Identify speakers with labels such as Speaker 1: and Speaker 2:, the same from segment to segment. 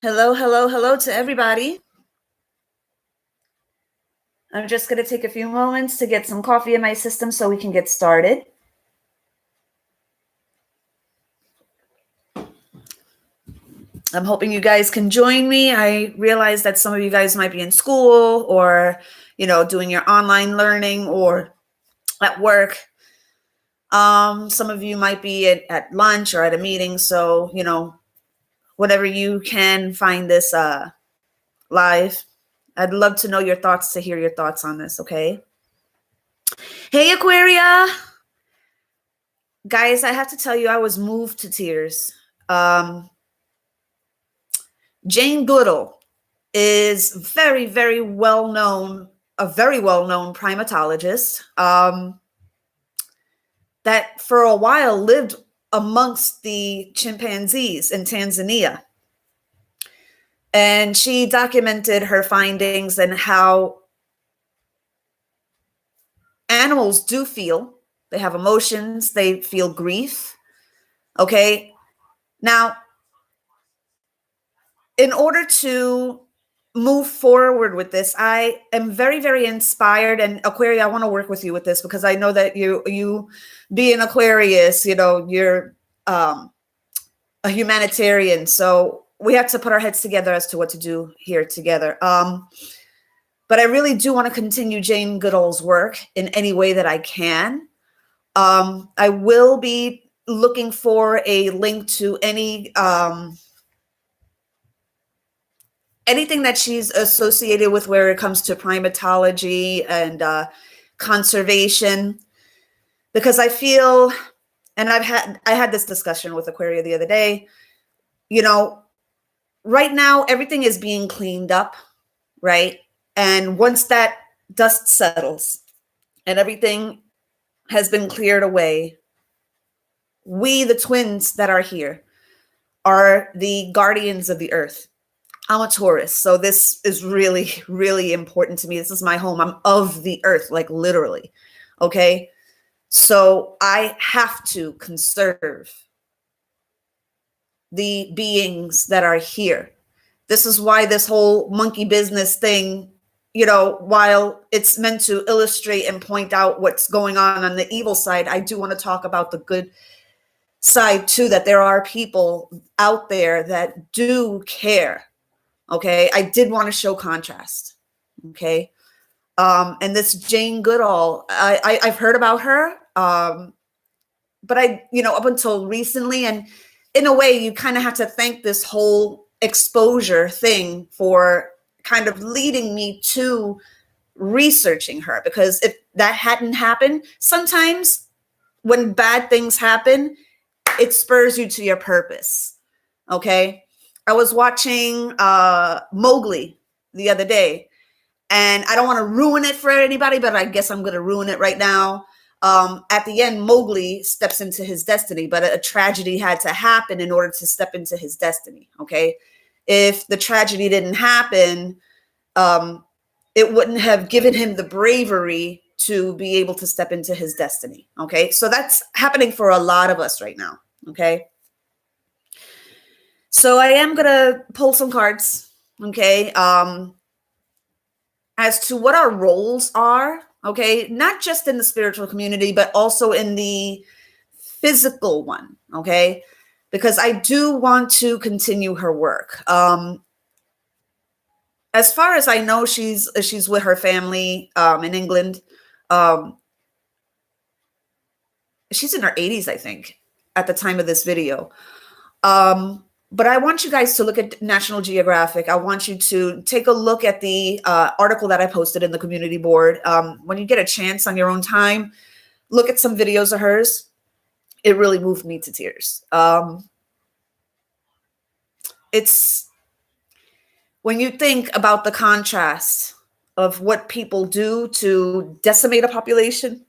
Speaker 1: Hello, hello, hello to everybody. I'm just going to take a few moments to get some coffee in my system so we can get started. I'm hoping you guys can join me. I realize that some of you guys might be in school or, doing your online learning or at work. Some of you might be at lunch or at a meeting. So, whenever you can find this live, I'd love to know your thoughts, to hear your thoughts on this, okay? Hey, Aquaria. Guys, I have to tell you, I was moved to tears. Jane Goodall is very, very well known, a very well known primatologist that for a while lived amongst the chimpanzees in Tanzania. And she documented her findings and how animals do feel. They have emotions, they feel grief. Okay. Now, in order to move forward with this, I am very, very inspired. And Aquaria, I want to work with you with this because I know that you being Aquarius, you're a humanitarian. So we have to put our heads together as to what to do here together. But I really do want to continue Jane Goodall's work in any way that I can. I will be looking for a link to anything that she's associated with where it comes to primatology and conservation, because I feel, and I had this discussion with Aquaria the other day, right now everything is being cleaned up, right? And once that dust settles and everything has been cleared away, we, the twins that are here, are the guardians of the earth. I'm a Taurus, so this is really, really important to me. This is my home. I'm of the earth, like literally. Okay. So I have to conserve the beings that are here. This is why this whole monkey business thing, while it's meant to illustrate and point out what's going on the evil side, I do want to talk about the good side too, that there are people out there that do care. Okay. I did want to show contrast. Okay. And this Jane Goodall, I've heard about her. But up until recently, and in a way, you kind of have to thank this whole exposure thing for kind of leading me to researching her, because if that hadn't happened, sometimes when bad things happen, it spurs you to your purpose. Okay. I was watching Mowgli the other day, and I don't want to ruin it for anybody, but I guess I'm going to ruin it right now. At the end, Mowgli steps into his destiny, but a tragedy had to happen in order to step into his destiny. Okay. If the tragedy didn't happen, it wouldn't have given him the bravery to be able to step into his destiny. Okay. So that's happening for a lot of us right now. Okay. So I am going to pull some cards. Okay. As to what our roles are. Okay. Not just in the spiritual community, but also in the physical one. Okay. Because I do want to continue her work. As far as I know, she's with her family in England. She's in her 80s, I think, at the time of this video. But I want you guys to look at National Geographic. I want you to take a look at the article that I posted in the community board. When you get a chance on your own time, look at some videos of hers. It really moved me to tears. It's when you think about the contrast of what people do to decimate a population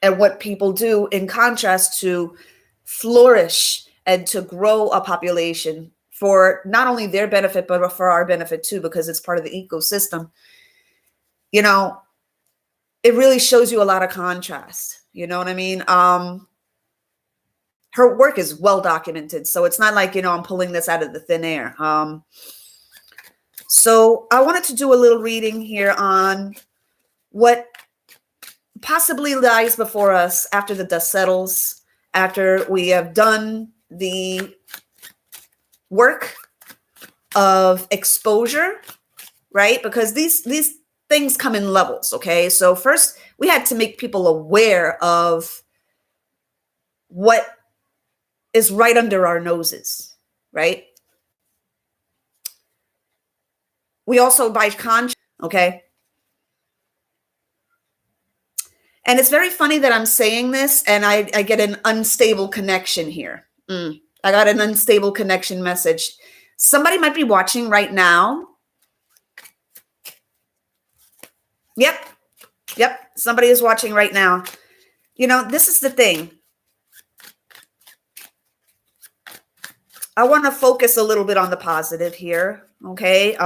Speaker 1: and what people do in contrast to flourish and to grow a population for not only their benefit, but for our benefit too, because it's part of the ecosystem. It really shows you a lot of contrast. You know what I mean? her work is well documented. So it's not like, you know, I'm pulling this out of the thin air. So I wanted to do a little reading here on what possibly lies before us after the dust settles, after we have done the work of exposure, right? Because these things come in levels, okay? So first, we had to make people aware of what is right under our noses, right? We also, by contrast, okay? And it's very funny that I'm saying this and I get an unstable connection here. I got an unstable connection message. Somebody might be watching right now. Yep. Somebody is watching right now. You know, this is the thing. I want to focus a little bit on the positive here, okay?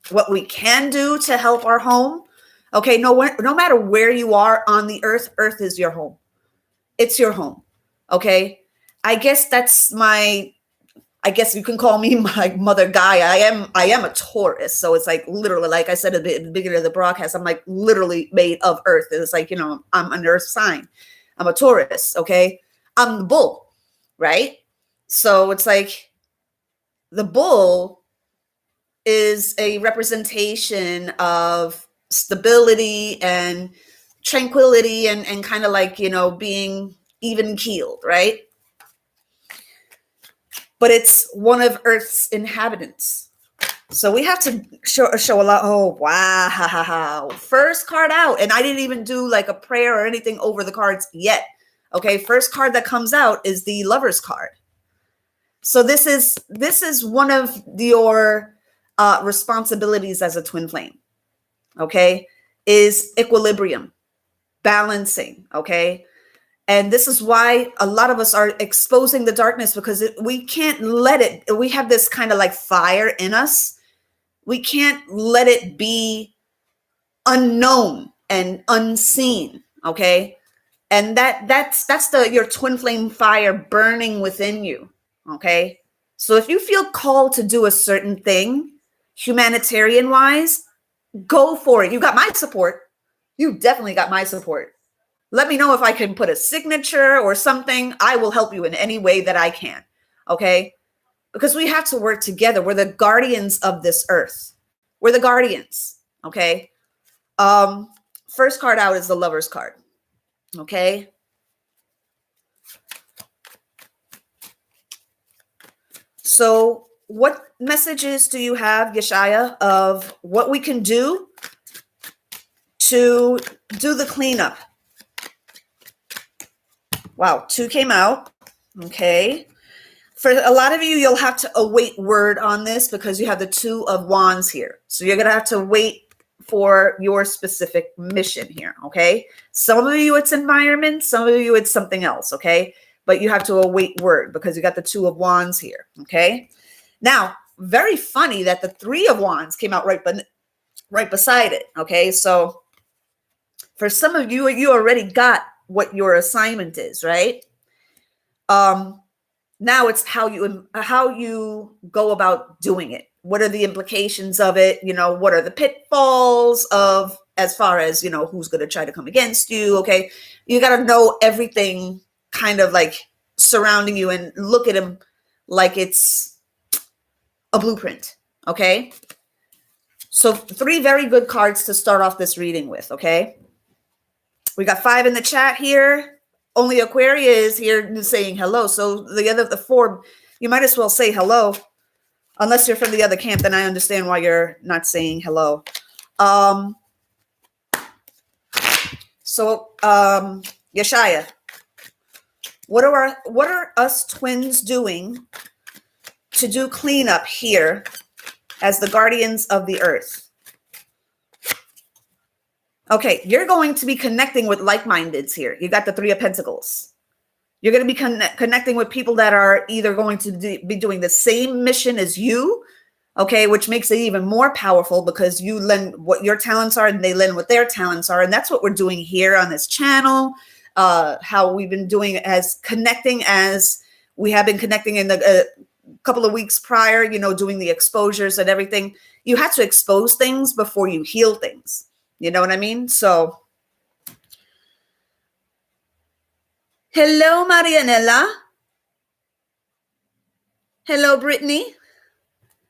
Speaker 1: What we can do to help our home. Okay, no matter where you are on the earth, earth is your home. It's your home, okay? I guess you can call me my mother Gaia. I am a Taurus, so it's like literally, like I said at the beginning of the broadcast, I'm like literally made of earth. It's like, you know, I'm an earth sign. I'm a Taurus, okay? I'm the bull, right? So it's like the bull is a representation of stability and tranquility and kind of like, you know, being even keeled, right? But it's one of Earth's inhabitants. So we have to show a lot. Oh, wow. First card out. And I didn't even do like a prayer or anything over the cards yet. Okay. First card that comes out is the Lover's card. So this is one of your responsibilities as a twin flame. Okay. Is equilibrium, balancing. Okay. And this is why a lot of us are exposing the darkness, because we can't let it, we have this kind of like fire in us. We can't let it be unknown and unseen. Okay. And that's your twin flame fire burning within you. Okay. So if you feel called to do a certain thing, humanitarian wise, go for it. You got my support. You definitely got my support. Let me know if I can put a signature or something. I will help you in any way that I can. Okay. Because we have to work together. We're the guardians of this earth. We're the guardians. Okay. First card out is the Lover's card. Okay. So what messages do you have, Yeshaya, of what we can do to do the cleanup? Wow, 2 came out. Okay. For a lot of you, you'll have to await word on this because you have the 2 of Wands here. So you're going to have to wait for your specific mission here. Okay. Some of you, it's environment. Some of you, it's something else. Okay. But you have to await word because you got the 2 of Wands here. Okay. Now, very funny that the 3 of Wands came out right beside it. Okay. So for some of you, you already got what your assignment is, right? Now it's how you go about doing it. What are the implications of it? You know, what are the pitfalls of, as far as, you know, who's going to try to come against you? Okay. You got to know everything kind of like surrounding you and look at them like it's a blueprint. Okay. So 3 very good cards to start off this reading with. Okay. We got 5 in the chat here. Only Aquarius here saying hello. So the 4, you might as well say hello. Unless you're from the other camp, then I understand why you're not saying hello. Yeshaya, what are us twins doing to do cleanup here as the guardians of the earth? Okay, you're going to be connecting with like-mindeds here. You got the 3 of Pentacles. You're going to be connecting with people that are either going to be doing the same mission as you, okay, which makes it even more powerful because you lend what your talents are and they lend what their talents are. And that's what we're doing here on this channel. how we've been doing as we have been connecting in the couple of weeks prior, doing the exposures and everything. You have to expose things before you heal things. You know what I mean? So, hello, Marianella. Hello, Brittany.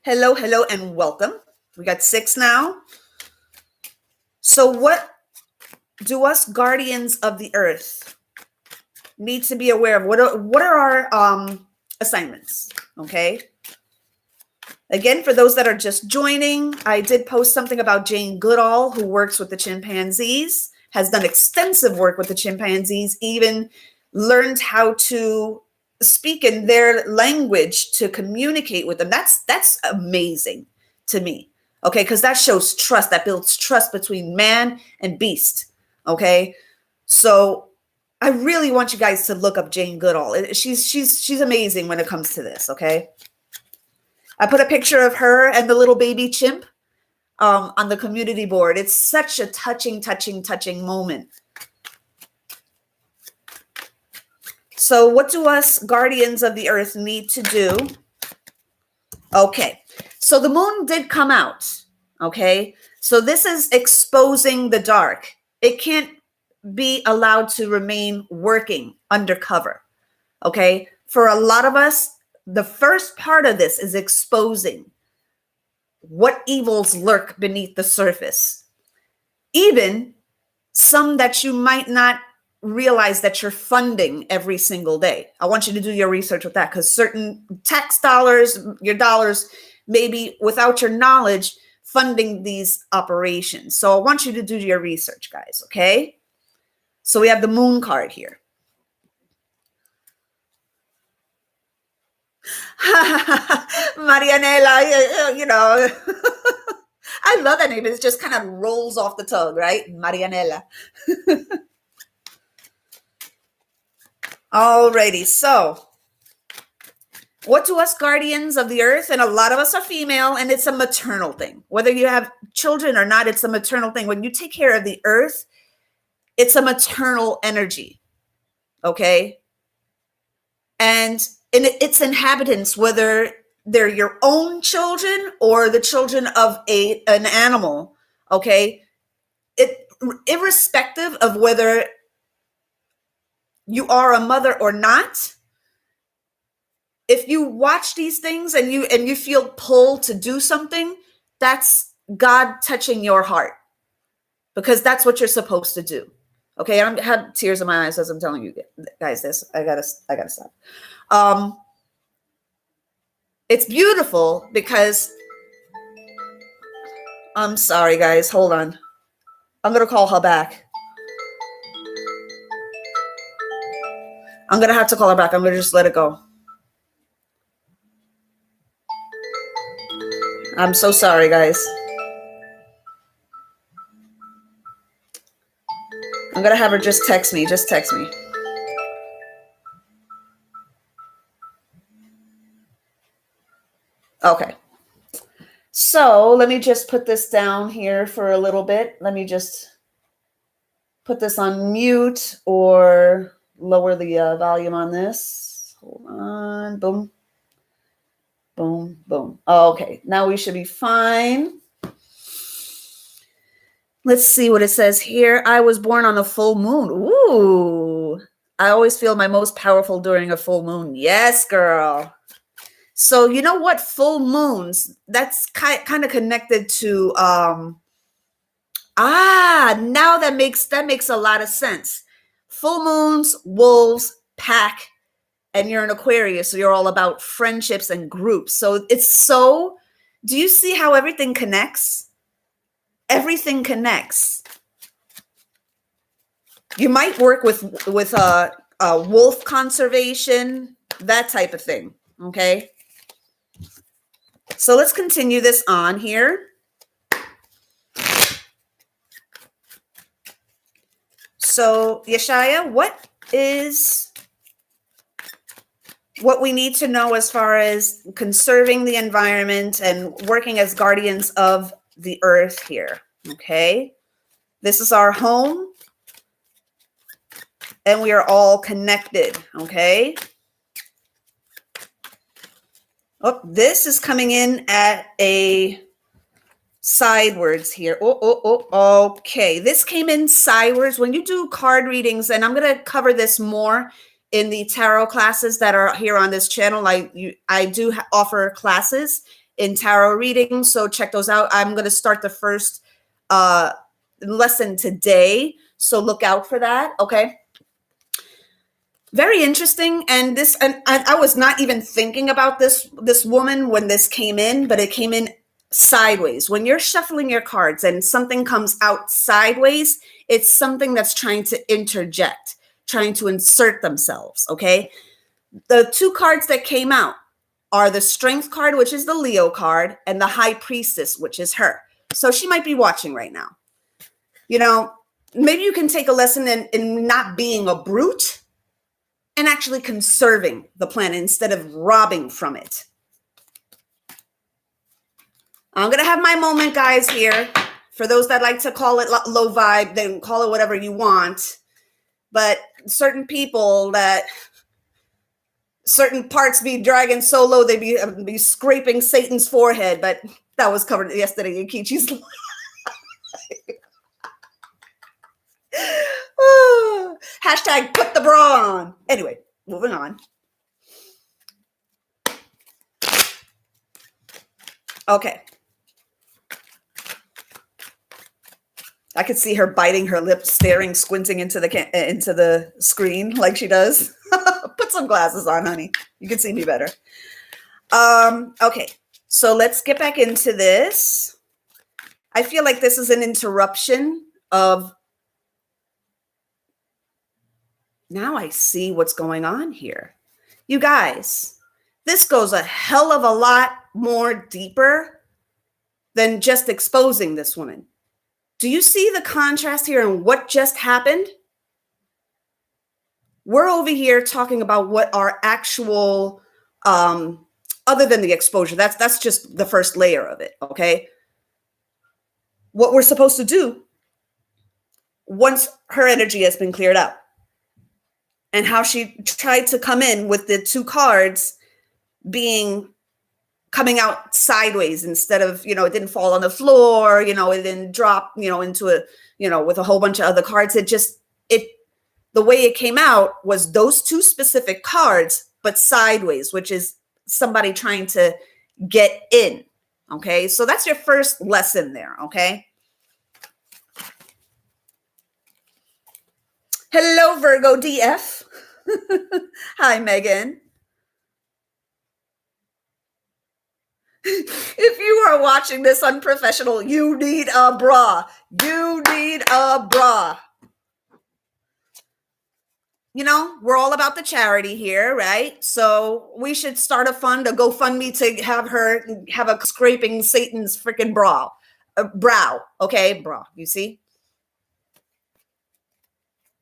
Speaker 1: Hello, and welcome. We got 6 now. So what do us guardians of the earth need to be aware of? What are our assignments? Okay. Again, for those that are just joining, I did post something about Jane Goodall, who works with the chimpanzees, has done extensive work with the chimpanzees, even learned how to speak in their language to communicate with them. That's amazing to me. Okay, because that shows trust, that builds trust between man and beast. Okay, so I really want you guys to look up Jane Goodall. She's amazing when it comes to this. Okay, I put a picture of her and the little baby chimp on the community board. It's such a touching moment. So what do us guardians of the earth need to do? Okay, so the moon did come out. Okay, so this is exposing the dark. It can't be allowed to remain working undercover. Okay, for a lot of us, the first part of this is exposing what evils lurk beneath the surface, even some that you might not realize that you're funding every single day. I want you to do your research with that, because certain tax dollars, your dollars, maybe without your knowledge, funding these operations. So I want you to do your research, guys. Okay. So we have the moon card here. Marianela, I love that name. It just kind of rolls off the tongue, right? Marianela. Alrighty, so what do us guardians of the earth, and a lot of us are female, and it's a maternal thing. Whether you have children or not, it's a maternal thing. When you take care of the earth, it's a maternal energy, okay? And in its inhabitants, whether they're your own children or the children of an animal, okay? Irrespective of whether you are a mother or not, if you watch these things and you feel pulled to do something, that's God touching your heart, because that's what you're supposed to do. Okay, I have tears in my eyes as I'm telling you guys this. I gotta stop. It's beautiful because I'm sorry, guys. Hold on. I'm gonna call her back. I'm going to have to call her back. I'm going to just let it go. I'm so sorry, guys. I'm going to have her just text me. Just text me. Okay. So let me just put this down here for a little bit. Let me just put this on mute or lower the volume on this. Hold on. Boom. Boom, boom. Okay, now we should be fine. Let's see what it says here. I was born on a full moon. Ooh. I always feel my most powerful during a full moon. Yes, girl. So you know what? Full moons, that's kind of connected to now that makes a lot of sense. Full moons, wolves, pack, and you're an Aquarius, so you're all about friendships and groups. So do you see how everything connects? Everything connects. You might work with wolf conservation, that type of thing, okay? So let's continue this on here. So, Yeshaya, what we need to know as far as conserving the environment and working as guardians of the earth here, okay? This is our home. and we are all connected, okay? Oh, this is coming in at a sidewards here. Okay. This came in sidewards. When you do card readings, and I'm going to cover this more in the tarot classes that are here on this channel. I do offer classes in tarot readings, so check those out. I'm going to start the first lesson today, so look out for that, okay? Very interesting. And I was not even thinking about this woman when this came in, but it came in sideways. When you're shuffling your cards and something comes out sideways, it's something that's trying to interject, trying to insert themselves, okay? The two cards that came out are the Strength card, which is the Leo card, and the High Priestess, which is her. So she might be watching right now. You know, maybe you can take a lesson in not being a brute and actually conserving the planet instead of robbing from it. I'm going to have my moment, guys, here. For those that like to call it low vibe, then call it whatever you want. But certain people that certain parts be dragging so low, they be scraping Satan's forehead. But that was covered yesterday in Kichi's live. Hashtag put the bra on. Anyway, moving on. Okay. I could see her biting her lip, staring, squinting into the screen like she does. Put some glasses on, honey. You can see me better. Okay, so let's get back into this. I feel like this is an interruption of. Now I see what's going on here. You guys, this goes a hell of a lot more deeper than just exposing this woman. Do you see the contrast here and what just happened? We're over here talking about what our actual, other than the exposure, that's just the first layer of it, okay? What we're supposed to do once her energy has been cleared out. And how she tried to come in with the two cards coming out sideways instead of, it didn't fall on the floor, it didn't drop, into with a whole bunch of other cards. The way it came out was those two specific cards, but sideways, which is somebody trying to get in. Okay. So that's your first lesson there. Okay. Hello, Virgo DF. Hi, Megan. If you are watching this unprofessional, you need a bra. You need a bra. We're all about the charity here, right? So we should start a fund, a GoFundMe to have her have a scraping Satan's freaking brow. Okay, bra. You see?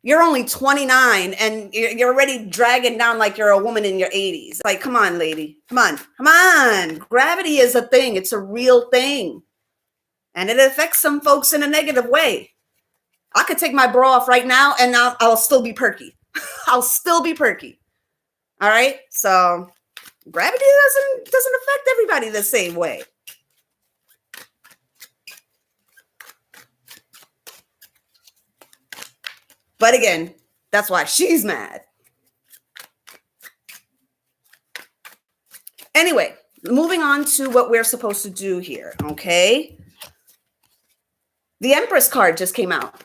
Speaker 1: You're only 29 and you're already dragging down like you're a woman in your 80s. Like, come on, lady. Come on. Gravity is a thing. It's a real thing. And it affects some folks in a negative way. I could take my bra off right now and I'll still be perky. I'll still be perky. All right? So gravity doesn't affect everybody the same way. But again, that's why she's mad. Anyway, moving on to what we're supposed to do here, okay? The Empress card just came out.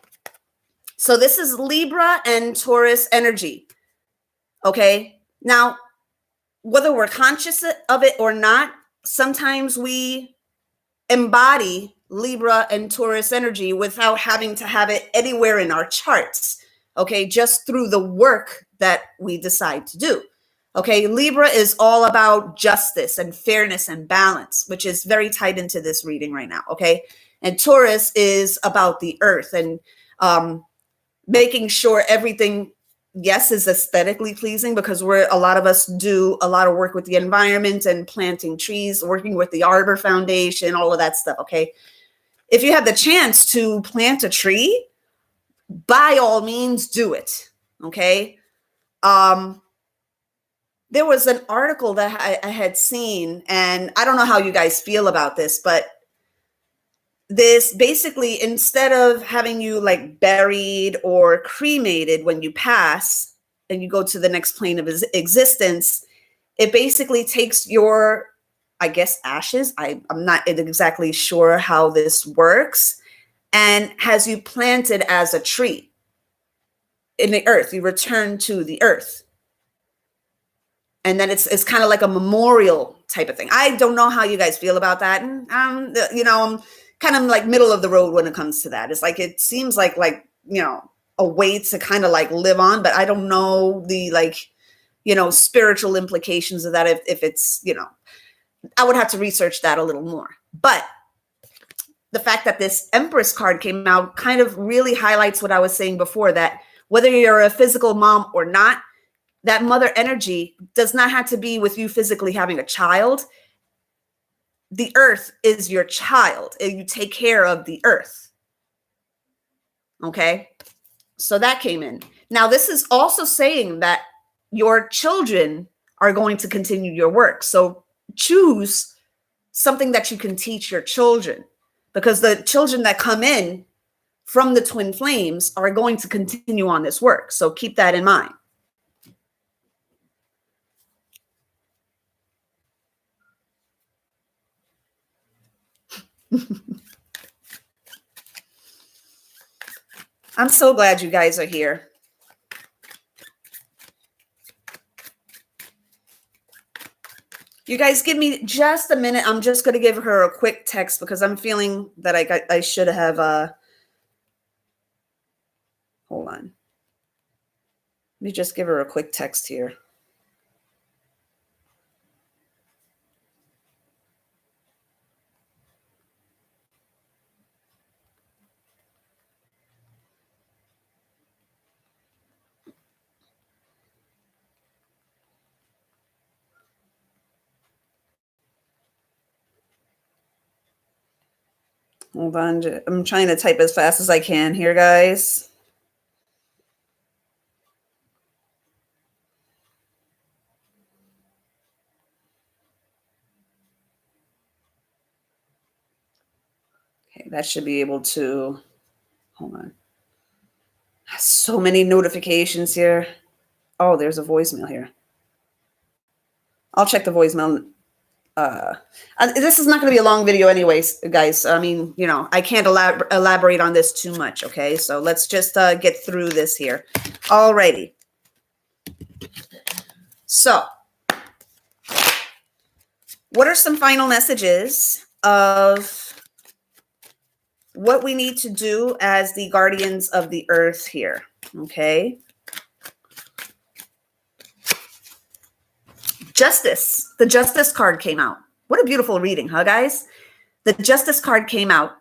Speaker 1: So this is Libra and Taurus energy, okay? Now, whether we're conscious of it or not, sometimes we embody Libra and Taurus energy without having to have it anywhere in our charts. Okay, just through the work that we decide to do. Okay, Libra is all about justice and fairness and balance, which is very tied into this reading right now. Okay, and Taurus is about the earth and making sure everything, yes, is aesthetically pleasing, because a lot of us do a lot of work with the environment and planting trees, working with the Arbor Foundation, all of that stuff. Okay, if you have the chance to plant a tree, by all means, do it. Okay. There was an article that I had seen, and I don't know how you guys feel about this, but this basically, instead of having you like buried or cremated when you pass and you go to the next plane of existence, it basically takes your, I guess, ashes. I'm not exactly sure how this works, and has you planted as a tree in the earth. You return to the earth. And then it's kind of like a memorial type of thing. I don't know how you guys feel about that. And I'm kind of like middle of the road when it comes to that. It's like, it seems like a way to kind of like live on, but I don't know the spiritual implications of that. If it's, I would have to research that a little more. But the fact that this Empress card came out kind of really highlights what I was saying before, that whether you're a physical mom or not, that mother energy does not have to be with you physically having a child. The earth is your child, and you take care of the earth. Okay. So that came in. Now, this is also saying that your children are going to continue your work. So choose something that you can teach your children, because the children that come in from the twin flames are going to continue on this work. So keep that in mind. I'm so glad you guys are here. You guys give me just a minute. I'm just going to give her a quick text because I'm feeling that I should have, hold on. Let me just give her a quick text here. Hold on. I'm trying to type as fast as I can here, guys. Okay, that should be able to, hold on. So many notifications here. Oh, there's a voicemail here. I'll check the voicemail. This is not going to be a long video anyways, guys. I mean, I can't elaborate on this too much. Okay, so let's just get through this here. Alrighty. So what are some final messages of what we need to do as the guardians of the earth here? Okay. Justice. The Justice card came out. What a beautiful reading, huh, guys? The Justice card came out.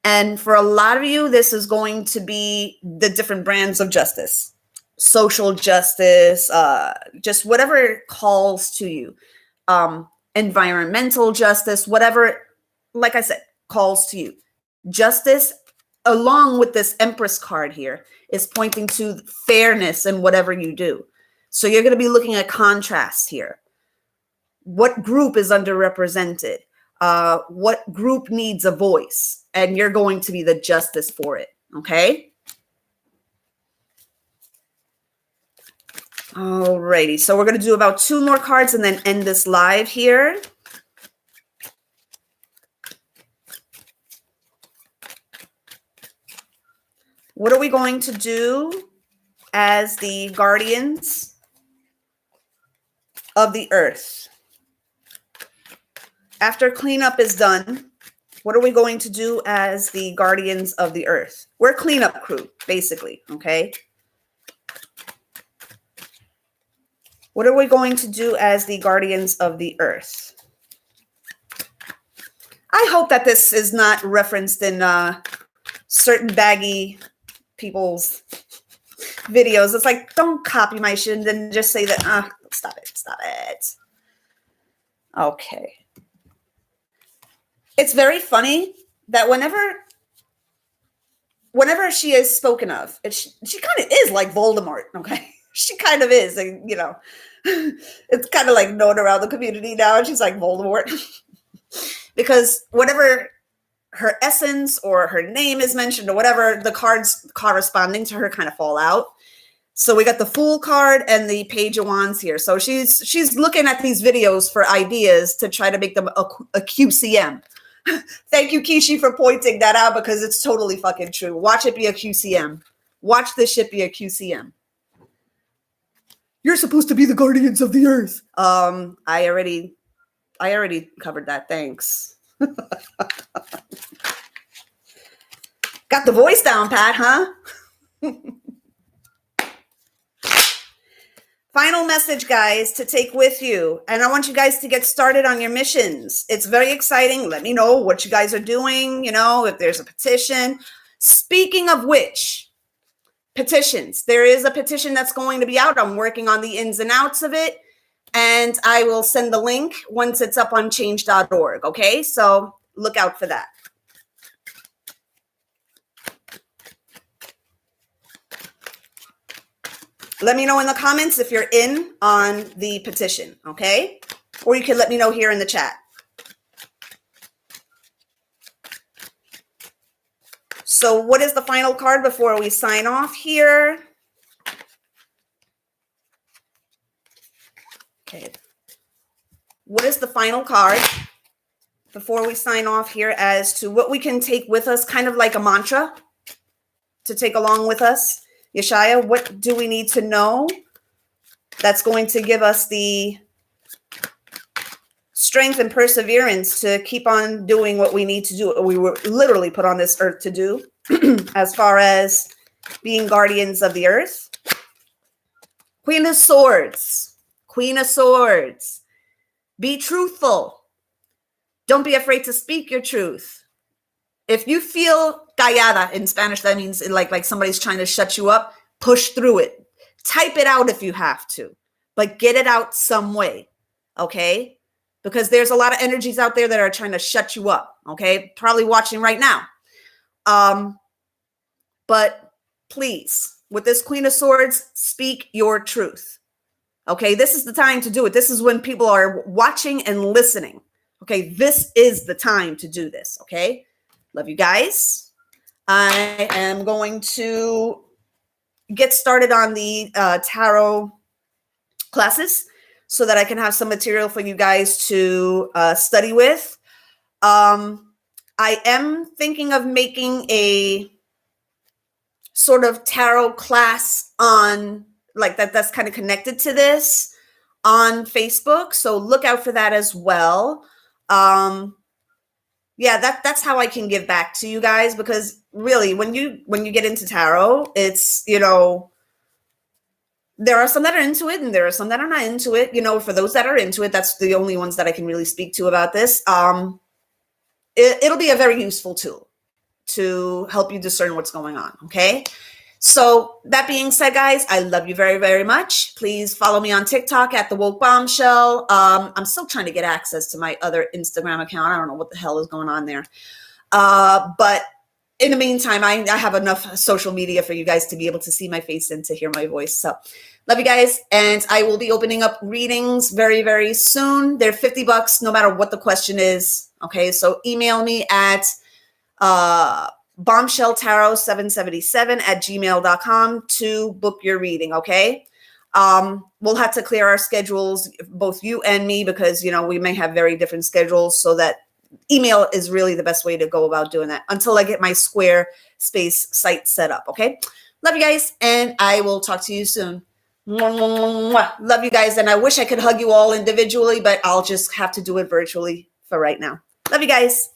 Speaker 1: And for a lot of you, this is going to be the different brands of justice. Social justice, just whatever calls to you. Environmental justice, whatever, like I said, calls to you. Justice, along with this Empress card here, is pointing to fairness in whatever you do. So you're going to be looking at contrasts here. What group is underrepresented? What group needs a voice? And you're going to be the justice for it. Okay. Alrighty. So we're going to do about 2 more cards and then end this live here. What are we going to do as the guardians of the earth? After cleanup is done, what are we going to do as the guardians of the earth? We're cleanup crew, basically, okay? What are we going to do as the guardians of the earth? I hope that this is not referenced in certain baggy people's videos. It's like, don't copy my shit and then just say that, stop it. Okay. It's very funny that whenever whenever she is spoken of, she kind of is like Voldemort, okay? She kind of is, and it's kind of like known around the community now, and she's like Voldemort. Because whenever her essence or her name is mentioned or whatever, the cards corresponding to her kind of fall out. So we got the Fool card and the Page of Wands here. So she's looking at these videos for ideas to try to make them a QCM. Thank you, Kishi, for pointing that out, because it's totally fucking true. Watch it be a QCM. Watch this shit be a QCM. You're supposed to be the guardians of the earth. I already covered that. Thanks. Got the voice down, Pat, huh? Final message, guys, to take with you. And I want you guys to get started on your missions. It's very exciting. Let me know what you guys are doing, if there's a petition. Speaking of which, petitions. There is a petition that's going to be out. I'm working on the ins and outs of it. And I will send the link once it's up on change.org. Okay, so look out for that. Let me know in the comments if you're in on the petition, okay? Or you can let me know here in the chat. So what is the final card before we sign off here? Okay. What is the final card before we sign off here as to what we can take with us, kind of like a mantra to take along with us? Yeshaya, what do we need to know that's going to give us the strength and perseverance to keep on doing what we need to do, we were literally put on this earth to do, as far as being guardians of the earth? Queen of Swords. Queen of Swords. Be truthful. Don't be afraid to speak your truth. If you feel callada, in Spanish, that means like somebody's trying to shut you up, push through it. Type it out if you have to, but get it out some way, okay? Because there's a lot of energies out there that are trying to shut you up, okay? Probably watching right now. But please, with this Queen of Swords, speak your truth, okay? This is the time to do it. This is when people are watching and listening, okay? This is the time to do this, okay? Love you guys. I am going to get started on the tarot classes so that I can have some material for you guys to study with. I am thinking of making a sort of tarot class on that's kind of connected to this on Facebook. So look out for that as well. Yeah, that's how I can give back to you guys, because really when you get into tarot, it's, there are some that are into it and there are some that are not into it. For those that are into it, that's the only ones that I can really speak to about this. It'll be a very useful tool to help you discern what's going on. Okay. So that being said, guys, I love you very, very much. Please follow me on TikTok at The Woke Bombshell. I'm still trying to get access to my other Instagram account. I don't know what the hell is going on there. But in the meantime, I have enough social media for you guys to be able to see my face and to hear my voice. So love you guys. And I will be opening up readings very, very soon. They're $50 no matter what the question is. Okay. So email me at, bombshelltarot777@gmail.com to book your reading. Okay. We'll have to clear our schedules, both you and me, because, we may have very different schedules, so that email is really the best way to go about doing that until I get my Squarespace site set up. Okay. Love you guys. And I will talk to you soon. Love you guys. And I wish I could hug you all individually, but I'll just have to do it virtually for right now. Love you guys.